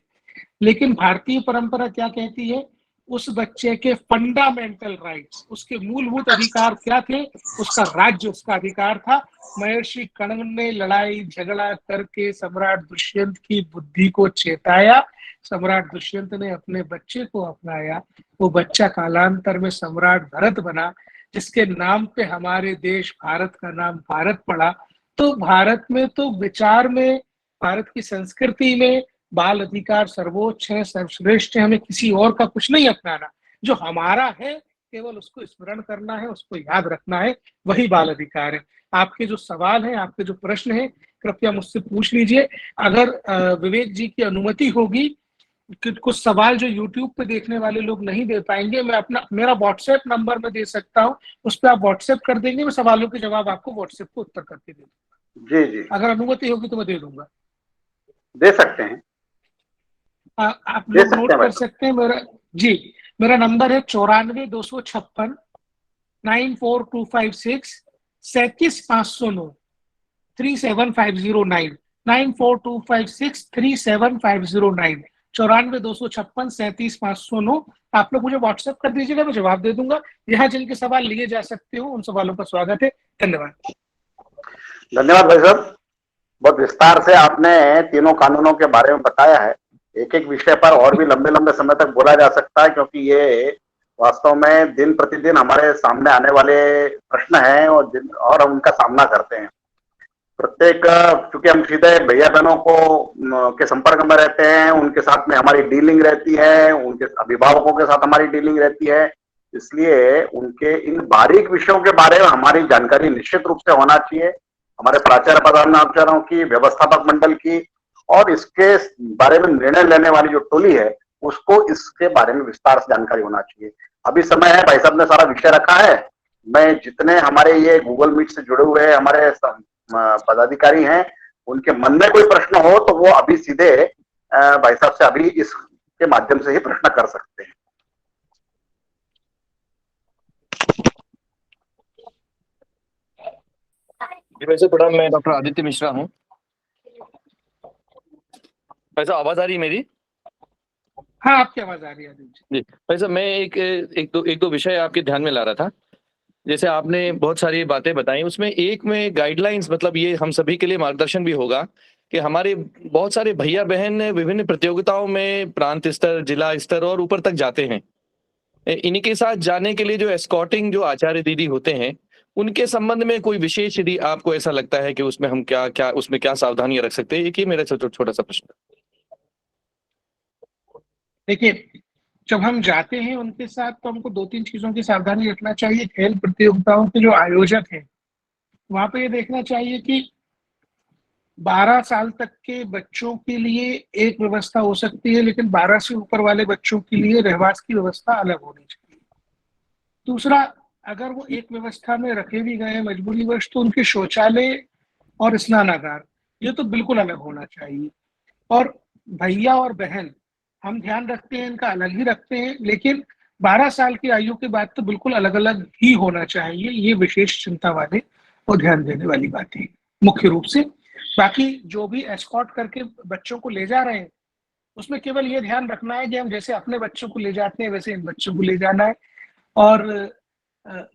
लेकिन भारतीय परंपरा क्या कहती है, उस बच्चे के फंडामेंटल राइट्स, उसके मूलभूत अधिकार क्या थे, उसका राज्य उसका अधिकार था। महर्षि कण्व ने लड़ाई झगड़ा करके सम्राट दुष्यंत की बुद्धि को चेताया, सम्राट दुष्यंत ने अपने बच्चे को अपनाया, वो बच्चा कालांतर में सम्राट भरत बना, जिसके नाम पे हमारे देश भारत का नाम भारत पड़ा। तो भारत में तो विचार में, भारत की संस्कृति में बाल अधिकार सर्वोच्च है, सर्वश्रेष्ठ है। हमें किसी और का कुछ नहीं अपनाना, जो हमारा है केवल उसको स्मरण करना है, उसको याद रखना है, वही बाल अधिकार है। आपके जो सवाल है, आपके जो प्रश्न है, कृपया मुझसे पूछ लीजिए। अगर विवेक जी की अनुमति होगी, कुछ सवाल जो YouTube पे देखने वाले लोग नहीं दे पाएंगे, मैं मेरा व्हाट्सएप नंबर में दे सकता हूँ, उस पर आप व्हाट्सएप कर देंगे, मैं सवालों के जवाब आपको व्हाट्सएप पे उत्तर करके दे दूंगा। जी जी, अगर अनुमति होगी तो मैं दे दूंगा। दे सकते हैं, आप दे लोग सकते नोट हैं कर भाई। सकते हैं मेरा। जी, मेरा नंबर है 94 256 94256 37509 37509 94256 37509 94 256 आप लोग मुझे व्हाट्सएप कर दीजिएगा, मैं जवाब दे दूंगा। यहाँ जिनके सवाल लिए जा सकते हो उन सवालों का स्वागत है। धन्यवाद। धन्यवाद भाई साहब, बहुत विस्तार से आपने तीनों कानूनों के बारे में बताया है। एक एक विषय पर और भी लंबे लंबे समय तक बोला जा सकता है, क्योंकि ये वास्तव में दिन प्रतिदिन हमारे सामने आने वाले प्रश्न हैं और हम उनका सामना करते हैं। प्रत्येक, चूंकि हम सीधे भैया बहनों को के संपर्क में रहते हैं, उनके साथ में हमारी डीलिंग रहती है, उनके अभिभावकों के साथ हमारी डीलिंग रहती है, इसलिए उनके इन बारीक विषयों के बारे में हमारी जानकारी निश्चित रूप से होना चाहिए। हमारे प्राचार्य प्रधानाचार्यों की, व्यवस्थापक मंडल की, और इसके बारे में निर्णय लेने वाली जो टोली है उसको इसके बारे में विस्तार से जानकारी होना चाहिए। अभी समय है, भाई साहब ने सारा विषय रखा है। मैं जितने हमारे ये गूगल मीट से जुड़े हुए हमारे पदाधिकारी हैं, उनके मन में कोई प्रश्न हो तो वो अभी सीधे भाई साहब से अभी इसके माध्यम से ही प्रश्न कर सकते हैं। जी वैसे थोड़ा, मैं डॉक्टर आदित्य मिश्रा हूँ। वैसे आवाज आ रही है मेरी? हाँ, आपकी आवाज आ रही है जी। वैसे मैं एक दो विषय आपके ध्यान में ला रहा था। जैसे आपने बहुत सारी बातें बताई, उसमें एक में गाइडलाइंस, मतलब ये हम सभी के लिए मार्गदर्शन भी होगा कि हमारे बहुत सारे भैया बहन विभिन्न प्रतियोगिताओं में प्रांत स्तर, जिला स्तर और ऊपर तक जाते हैं। इन्हीं के साथ जाने के लिए जो एस्कॉर्टिंग जो आचार्य दीदी होते हैं, उनके संबंध में कोई विशेष, यदि आपको ऐसा लगता है कि उसमें हम क्या सावधानियां रख सकते हैं, एक ही मेरा छोटा सा प्रश्न। देखिए, जब हम जाते हैं उनके साथ तो हमको 2-3 चीजों की सावधानी रखना चाहिए। खेल प्रतियोगिताओं के जो आयोजक हैं वहां पे ये देखना चाहिए कि 12 साल तक के बच्चों के लिए एक व्यवस्था हो सकती है, लेकिन 12 से ऊपर वाले बच्चों के लिए रहवास की व्यवस्था अलग होनी चाहिए। दूसरा, अगर वो एक व्यवस्था में रखे भी गए मजबूरीवश, तो उनके शौचालय और स्नानागार ये तो बिल्कुल अलग होना चाहिए। और भैया और बहन, हम ध्यान रखते हैं इनका अलग ही रखते हैं, लेकिन 12 साल की आयु के बाद तो बिल्कुल अलग अलग ही होना चाहिए। ये विशेष चिंता वाले और ध्यान देने वाली बात है मुख्य रूप से। बाकी जो भी एस्कॉर्ट करके बच्चों को ले जा रहे हैं, उसमें केवल ये ध्यान रखना है कि हम जैसे अपने बच्चों को ले जाते हैं वैसे इन बच्चों को ले जाना है। और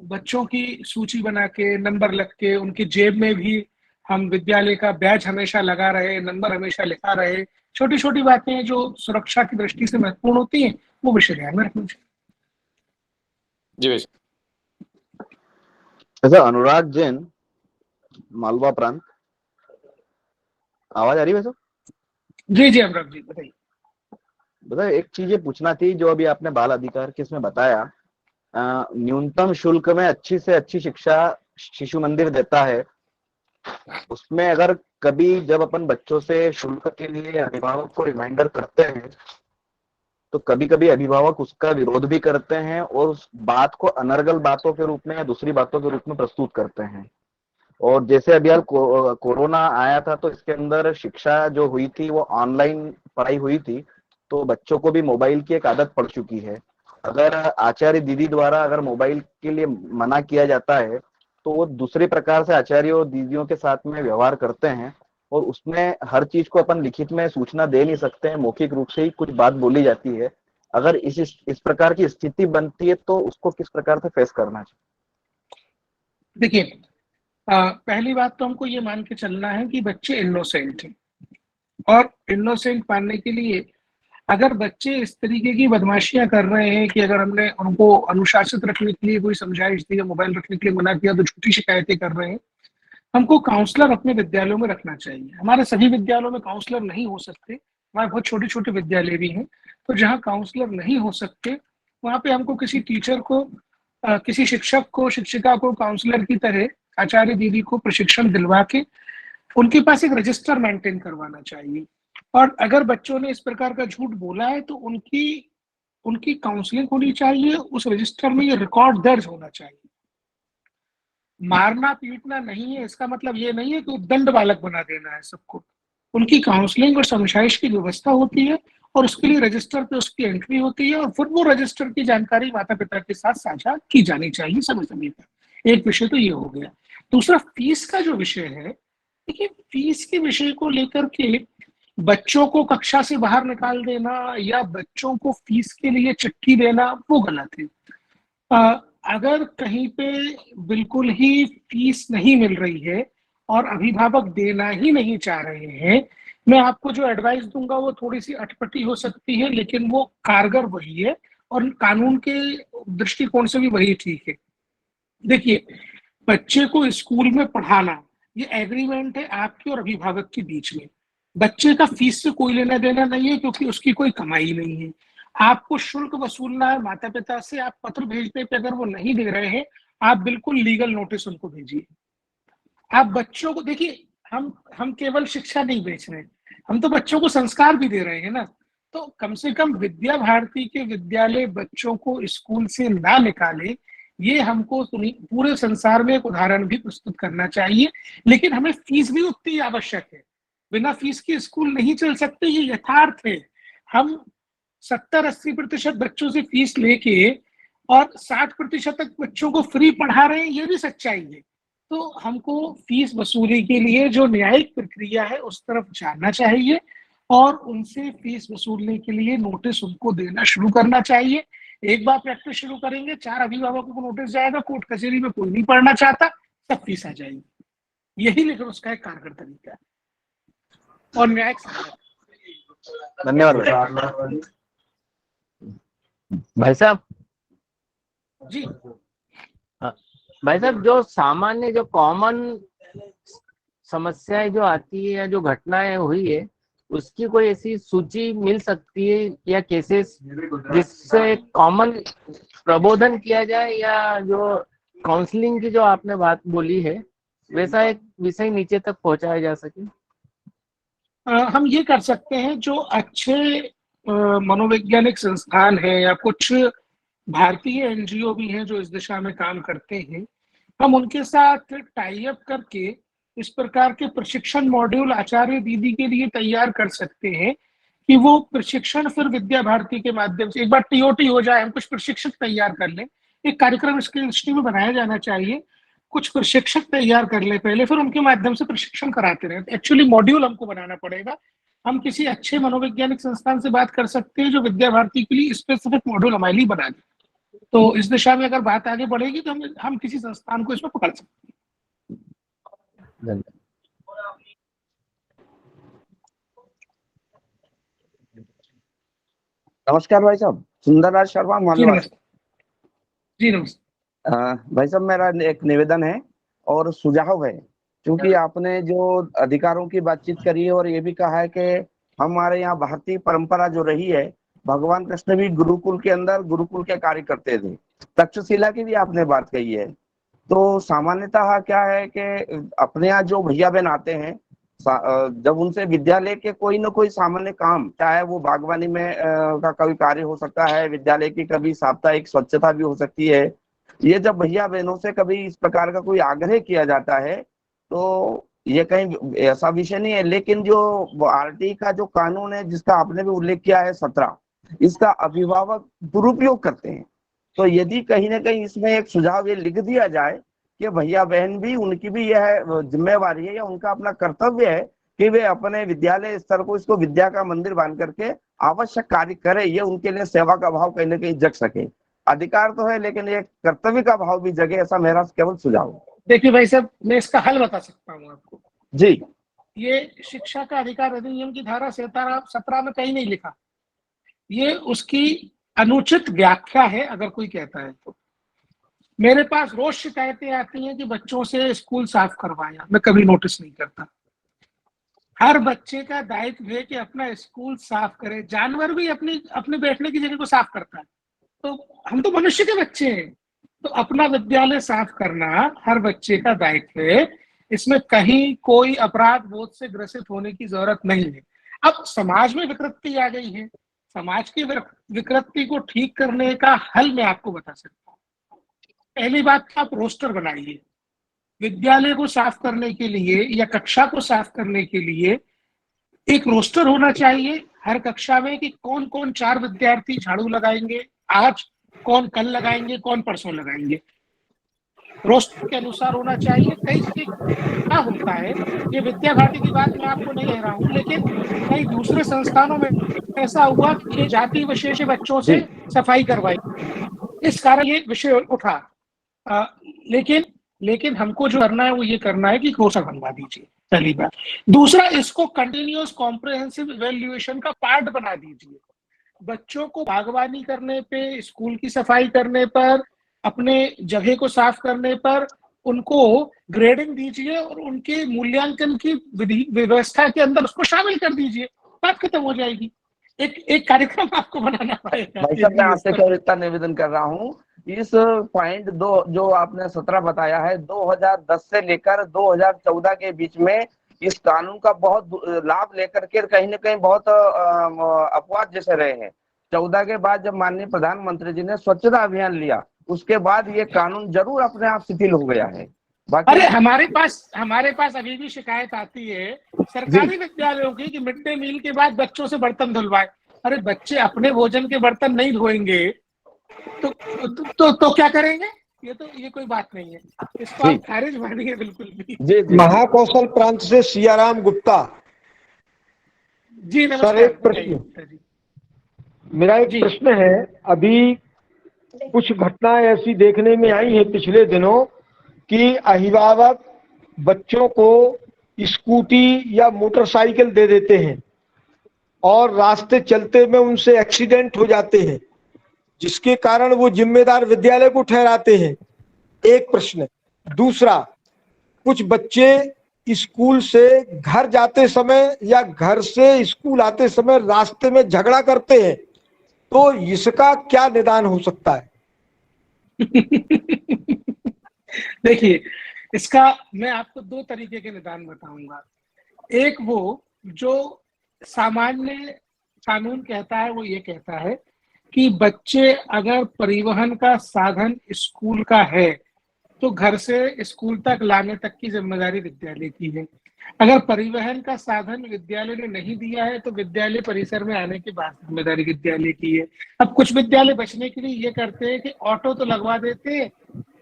बच्चों की सूची बना के, नंबर लग के, उनकी जेब में भी हम विद्यालय का बैज हमेशा लगा रहे, नंबर हमेशा लिखा रहे। छोटी छोटी बातें हैं जो सुरक्षा की दृष्टि से महत्वपूर्ण होती हैं, वो विषय ध्यान में रखना चाहिए। जी भाई। ऐसा अनुराग जैन, मालवा प्रांत। आवाज आ रही है वैसे? जी जी अनुराग जी बताइए। बताइए, एक चीज ये पूछना थी जो अभी आपने बाल अधिकार केस में बताया, न्यूनतम शुल्क में अच्छी से अच्छी शिक्षा शिशु मंदिर देता है। उसमें अगर कभी जब अपन बच्चों से शुल्क के लिए अभिभावक को रिमाइंडर करते हैं, तो कभी कभी अभिभावक उसका विरोध भी करते हैं और उस बात को अनर्गल बातों के रूप में या दूसरी बातों के रूप में प्रस्तुत करते हैं। और जैसे अभी हाल कोरोना आया था, तो इसके अंदर शिक्षा जो हुई थी वो ऑनलाइन पढ़ाई हुई थी, तो बच्चों को भी मोबाइल की एक आदत पड़ चुकी है। अगर आचार्य दीदी द्वारा अगर मोबाइल के लिए मना किया जाता है, तो वो दूसरे प्रकार से आचार्य और दीदियों के साथ में व्यवहार करते हैं, और उसमें हर चीज को अपन लिखित में सूचना दे नहीं सकते हैं, मौखिक रूप से ही कुछ बात बोली जाती है। अगर इस प्रकार की स्थिति बनती है तो उसको किस प्रकार से फेस करना चाहिए? देखिए, पहली बात तो हमको ये मान के चलना है कि बच्चे इनोसेंट हैं, और इनोसेंट मानने के लिए अगर बच्चे इस तरीके की बदमाशियां कर रहे हैं कि अगर हमने उनको अनुशासित रखने के लिए कोई समझाइश दी या मोबाइल रखने के लिए मना किया तो झूठी शिकायतें कर रहे हैं, हमको काउंसलर अपने विद्यालयों में रखना चाहिए। हमारे सभी विद्यालयों में काउंसलर नहीं हो सकते, हमारे बहुत छोटे छोटे विद्यालय भी हैं, तो जहाँ काउंसलर नहीं हो सकते वहाँ पे हमको किसी टीचर को, किसी शिक्षक को, शिक्षिका को काउंसलर की तरह आचार्य दीदी को प्रशिक्षण दिलवा के उनके पास एक रजिस्टर मेंटेन करवाना चाहिए। और अगर बच्चों ने इस प्रकार का झूठ बोला है तो उनकी उनकी काउंसलिंग होनी चाहिए, उस रजिस्टर में ये रिकॉर्ड दर्ज होना चाहिए। मारना पीटना नहीं है, इसका मतलब ये नहीं है कि दंड बालक बना देना है सबको। उनकी काउंसलिंग और समझाइश की व्यवस्था होती है, और उसके लिए रजिस्टर पे उसकी एंट्री होती है, और फिर वो रजिस्टर की जानकारी माता पिता के साथ साझा की जानी चाहिए समय समय पर। एक विषय तो ये हो गया। दूसरा, फीस का जो विषय है, देखिए फीस के विषय को लेकर के बच्चों को कक्षा से बाहर निकाल देना या बच्चों को फीस के लिए चिट्ठी देना वो गलत है। अगर कहीं पे बिल्कुल ही फीस नहीं मिल रही है और अभिभावक देना ही नहीं चाह रहे हैं, मैं आपको जो एडवाइस दूंगा वो थोड़ी सी अटपटी हो सकती है, लेकिन वो कारगर वही है और कानून के दृष्टिकोण से भी वही ठीक है। देखिए, बच्चे को स्कूल में पढ़ाना ये एग्रीमेंट है आपके और अभिभावक के बीच में। बच्चे का फीस से कोई लेना देना नहीं है, क्योंकि उसकी कोई कमाई नहीं है। आपको शुल्क वसूलना है माता पिता से, आप पत्र भेजने पे अगर वो नहीं दे रहे हैं, आप बिल्कुल लीगल नोटिस उनको भेजिए। आप बच्चों को देखिए, हम केवल शिक्षा नहीं बेच रहे, हम तो बच्चों को संस्कार भी दे रहे हैं ना। तो कम से कम विद्या भारती के विद्यालय बच्चों को स्कूल से ना निकाले, ये हमको पूरे संसार में एक उदाहरण भी प्रस्तुत करना चाहिए। लेकिन हमें फीस भी उतनी आवश्यक है, बिना फीस के स्कूल नहीं चल सकते, ये यथार्थ है। हम 70-80% बच्चों से फीस लेके और 60% तक बच्चों को फ्री पढ़ा रहे हैं, ये भी सच्चाई है। तो हमको फीस वसूली के लिए जो न्यायिक प्रक्रिया है उस तरफ जाना चाहिए, और उनसे फीस वसूलने के लिए नोटिस उनको देना शुरू करना चाहिए। एक बार प्रैक्टिस शुरू करेंगे, 4 अभिभावकों को नोटिस जाएगा, कोर्ट कचहरी में कोई नहीं पढ़ना चाहता, सब फीस आ जाएगी। यही लेकिन उसका एक कारगर तरीका है और न्यायिक। धन्यवाद भाई साहब। जी भाई साहब, जो सामान्य जो कॉमन समस्याएं जो आती है या जो घटनाएं हुई है, उसकी कोई ऐसी सूची मिल सकती है या केसेस जिससे कॉमन प्रबोधन किया जाए, या जो काउंसलिंग की जो आपने बात बोली है वैसा एक विषय नीचे तक पहुंचाया जा सके। हम ये कर सकते हैं, जो अच्छे मनोवैज्ञानिक संस्थान हैं या कुछ भारतीय एनजीओ भी हैं जो इस दिशा में काम करते हैं, हम उनके साथ टाई अप करके इस प्रकार के प्रशिक्षण मॉड्यूल आचार्य दीदी के लिए तैयार कर सकते हैं कि वो प्रशिक्षण फिर विद्या भारती के माध्यम से एक बार टीओटी हो जाए, हम कुछ प्रशिक्षक तैयार कर लें। एक कार्यक्रम इसके दृष्टि में बनाया जाना चाहिए, कुछ प्रशिक्षक तैयार कर ले पहले, फिर उनके माध्यम से प्रशिक्षण कराते रहे। एक्चुअली मॉड्यूल हमको बनाना पड़ेगा। हम किसी अच्छे मनोवैज्ञानिक संस्थान से बात कर सकते हैं जो विद्या भारती के लिए स्पेसिफिक मॉड्यूल हमारे लिए बना दे। तो इस दिशा में अगर बात आगे बढ़ेगी तो हम किसी संस्थान को इसमें पकड़ सकते हैं। नमस्कार भाई साहब, सुंदरराज शर्मा मालवा। जी नमस्ते। भाई साहब, मेरा एक निवेदन है और सुझाव है, क्योंकि आपने जो अधिकारों की बातचीत करी है और ये भी कहा है कि हमारे यहाँ भारतीय परंपरा जो रही है, भगवान कृष्ण भी गुरुकुल के अंदर गुरुकुल के कार्य करते थे, तक्षशिला की भी आपने बात कही है। तो सामान्यतः क्या है कि अपने यहाँ जो भैया बहन आते हैं, जब उनसे विद्यालय के कोई न कोई सामान्य काम, चाहे वो बागवानी में का कोई कार्य हो सकता है, विद्यालय की कभी साप्ताहिक स्वच्छता भी हो सकती है, ये जब भैया बहनों से कभी इस प्रकार का कोई आग्रह किया जाता है तो ये कहीं ऐसा विषय नहीं है। लेकिन जो आरटी का जो कानून है, जिसका आपने भी उल्लेख किया है 17, इसका अभिभावक दुरुपयोग करते हैं। तो यदि कहीं ना कहीं इसमें एक सुझाव ये लिख दिया जाए कि भैया बहन भी, उनकी भी यह जिम्मेवारी है या उनका अपना कर्तव्य है कि वे अपने विद्यालय स्तर को इसको विद्या का मंदिर मान करके आवश्यक कार्य करें, ये उनके लिए सेवा का भाव कहीं ना कहीं जग सके। अधिकार तो है लेकिन एक कर्तव्य का भाव भी जगे, ऐसा मेरा केवल सुझाव है। देखिए भाई साहब, मैं इसका हल बता सकता हूँ आपको जी। ये शिक्षा का अधिकार अधिनियम की धारा 17 में कहीं नहीं लिखा, ये उसकी अनुचित व्याख्या है अगर कोई कहता है तो। मेरे पास रोज शिकायतें आती हैं कि बच्चों से स्कूल साफ करवाया, मैं कभी नोटिस नहीं करता। हर बच्चे का दायित्व है कि अपना स्कूल साफ करे। जानवर भी अपने बैठने की जगह को साफ करता है, तो हम तो मनुष्य के बच्चे हैं, तो अपना विद्यालय साफ करना हर बच्चे का दायित्व है। इसमें कहीं कोई अपराध बोध से ग्रसित होने की जरूरत नहीं है। अब समाज में विकृति आ गई है, समाज की विकृति को ठीक करने का हल मैं आपको बता सकता हूँ। पहली बात, आप रोस्टर बनाइए। विद्यालय को साफ करने के लिए या कक्षा को साफ करने के लिए एक रोस्टर होना चाहिए हर कक्षा में कि कौन कौन 4 विद्यार्थी झाड़ू लगाएंगे आज, कौन कल लगाएंगे, कौन परसों लगाएंगे। रोस्टर के अनुसार होना चाहिए। कई क्या होता है, ये विद्या भारती की बात मैं आपको नहीं कह रहा हूँ, लेकिन कई दूसरे संस्थानों में ऐसा हुआ कि जाति विशेष बच्चों से सफाई करवाई, इस कारण ये विषय उठा। लेकिन हमको जो करना है वो ये करना है कि रोस्टर बनवा दीजिए, पहली बात। दूसरा, इसको कंटिन्यूअस कॉम्प्रिहेंसिव इवैल्यूएशन का पार्ट बना दीजिए। बच्चों को बागवानी करने पे, स्कूल की सफाई करने पर, अपने जगह को साफ करने पर उनको ग्रेडिंग दीजिए और उनके मूल्यांकन की व्यवस्था के अंदर उसको शामिल कर दीजिए, बात खत्म हो जाएगी। एक कार्यक्रम आपको बनाना पड़ेगा। भाई साहब, मैं आपसे केवल इतना निवेदन कर रहा हूँ, इस पॉइंट 2 जो आपने 17 बताया है, 2010 से लेकर 2014 के बीच में इस कानून का बहुत लाभ लेकर के कहीं न कहीं बहुत अपवाद जैसे रहे हैं। 14 के बाद जब माननीय प्रधानमंत्री जी ने स्वच्छता अभियान लिया, उसके बाद ये कानून जरूर अपने आप शिथिल हो गया है। अरे हमारे पास अभी भी शिकायत आती है सरकारी विद्यालयों की कि मिड डे मील के बाद बच्चों से बर्तन धुलवाए। अरे बच्चे अपने भोजन के बर्तन नहीं धोएंगे तो क्या करेंगे? ये कोई बात नहीं है, इसको आप खारिज मानिए बिल्कुल भी। जी। महाकौशल प्रांत से सियाराम गुप्ता। जी नमस्कार। सर, एक प्रश्न, मेरा एक प्रश्न है। अभी कुछ घटनाएं ऐसी देखने में आई है पिछले दिनों कि अभिभावक बच्चों को स्कूटी या मोटरसाइकिल दे देते हैं और रास्ते चलते में उनसे एक्सीडेंट हो जाते हैं, जिसके कारण वो जिम्मेदार विद्यालय को ठहराते हैं। एक प्रश्न। दूसरा, कुछ बच्चे स्कूल से घर जाते समय या घर से स्कूल आते समय रास्ते में झगड़ा करते हैं, तो इसका क्या निदान हो सकता है? देखिए, इसका मैं आपको दो तरीके के निदान बताऊंगा। एक वो जो सामान्य कानून कहता है, वो ये कहता है कि बच्चे अगर परिवहन का साधन स्कूल का है तो घर से स्कूल तक लाने तक की जिम्मेदारी विद्यालय की है। अगर परिवहन का साधन विद्यालय ने नहीं दिया है तो विद्यालय परिसर में आने के बाद जिम्मेदारी विद्यालय की है। अब कुछ विद्यालय बचने के लिए ये करते हैं कि ऑटो तो लगवा देते हैं,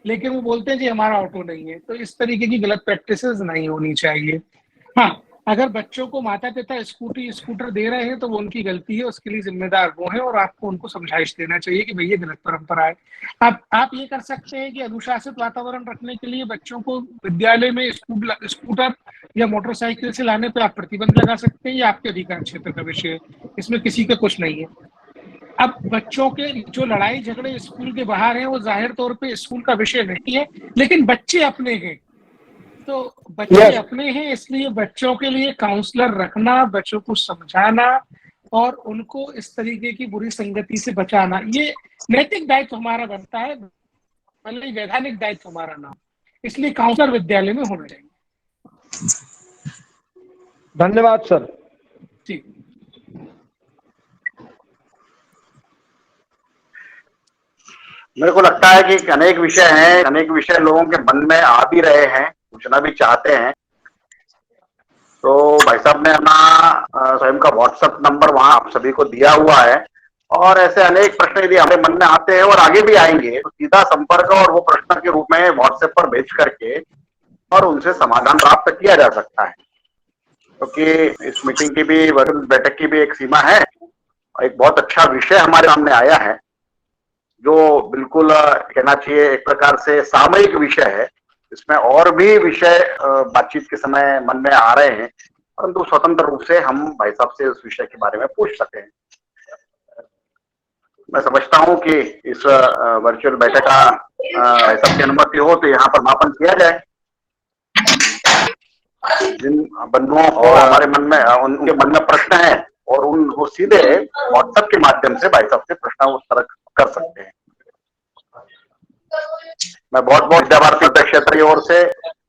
लेकिन वो बोलते हैं जी हमारा ऑटो नहीं है। तो इस तरीके की गलत प्रैक्टिसेस नहीं होनी चाहिए। हाँ, अगर बच्चों को माता पिता स्कूटर दे रहे हैं तो वो उनकी गलती है, उसके लिए जिम्मेदार वो है और आपको उनको समझाइश देना चाहिए कि भैया गलत परंपरा है। आप ये कर सकते हैं कि अनुशासित वातावरण रखने के लिए बच्चों को विद्यालय में स्कूटर या मोटरसाइकिल से लाने पे आप प्रतिबंध लगा सकते हैं, ये आपके अधिकार क्षेत्र का विषय है, इसमें किसी का कुछ नहीं है। अब बच्चों के जो लड़ाई झगड़े स्कूल के बाहर हैं वो जाहिर तौर पे स्कूल का विषय नहीं है, लेकिन बच्चे अपने हैं, तो बच्चे अपने हैं, इसलिए बच्चों के लिए काउंसलर रखना, बच्चों को समझाना और उनको इस तरीके की बुरी संगति से बचाना, ये नैतिक दायित्व हमारा बनता है, भले ही वैधानिक दायित्व हमारा ना हो। इसलिए काउंसलर विद्यालय में होना चाहिए। धन्यवाद सर। जी, मेरे को लगता है कि अनेक विषय हैं, अनेक विषय लोगों के मन में आ भी रहे हैं, पूछना भी चाहते हैं। तो भाई साहब ने अपना स्वयं का व्हाट्सएप नंबर वहां आप सभी को दिया हुआ है और ऐसे अनेक प्रश्न यदि हमारे मन में आते हैं और आगे भी आएंगे तो सीधा संपर्क और वो प्रश्न के रूप में व्हाट्सएप पर भेज करके और उनसे समाधान प्राप्त किया जा सकता है, क्योंकि तो इस मीटिंग की भी, बैठक की भी एक सीमा है। एक बहुत अच्छा विषय हमारे सामने आया है जो बिल्कुल कहना चाहिए एक प्रकार से सामयिक विषय है। इसमें और भी विषय बातचीत के समय मन में आ रहे हैं, परंतु स्वतंत्र रूप से हम भाई साहब से उस विषय के बारे में पूछ सके। मैं समझता हूं कि इस वर्चुअल बैठक का भाई साहब की अनुमति हो तो यहाँ पर समापन किया जाए। जिन बंधुओं को हमारे मन में उनके मन में प्रश्न है और वो सीधे व्हाट्सएप के माध्यम से भाई साहब से प्रश्न उत्तर कर सकते हैं। मैं बहुत बहुत विद्या भारती क्षेत्र की ओर से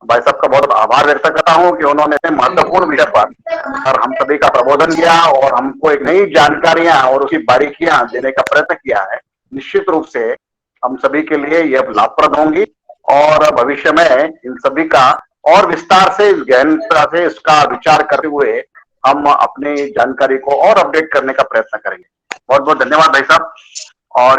भाई साहब का बहुत आभार व्यक्त करता हूं कि उन्होंने महत्वपूर्ण विषय पर हम सभी का प्रबोधन किया और हमको एक नई जानकारियां और उसकी बारीकियां देने का प्रयत्न किया है। निश्चित रूप से हम सभी के लिए यह लाभप्रद होंगी और भविष्य में इन सभी का और विस्तार से, गहनता से इसका विचार करते हुए हम अपनी जानकारी को और अपडेट करने का प्रयत्न करेंगे। बहुत बहुत धन्यवाद भाई साहब। और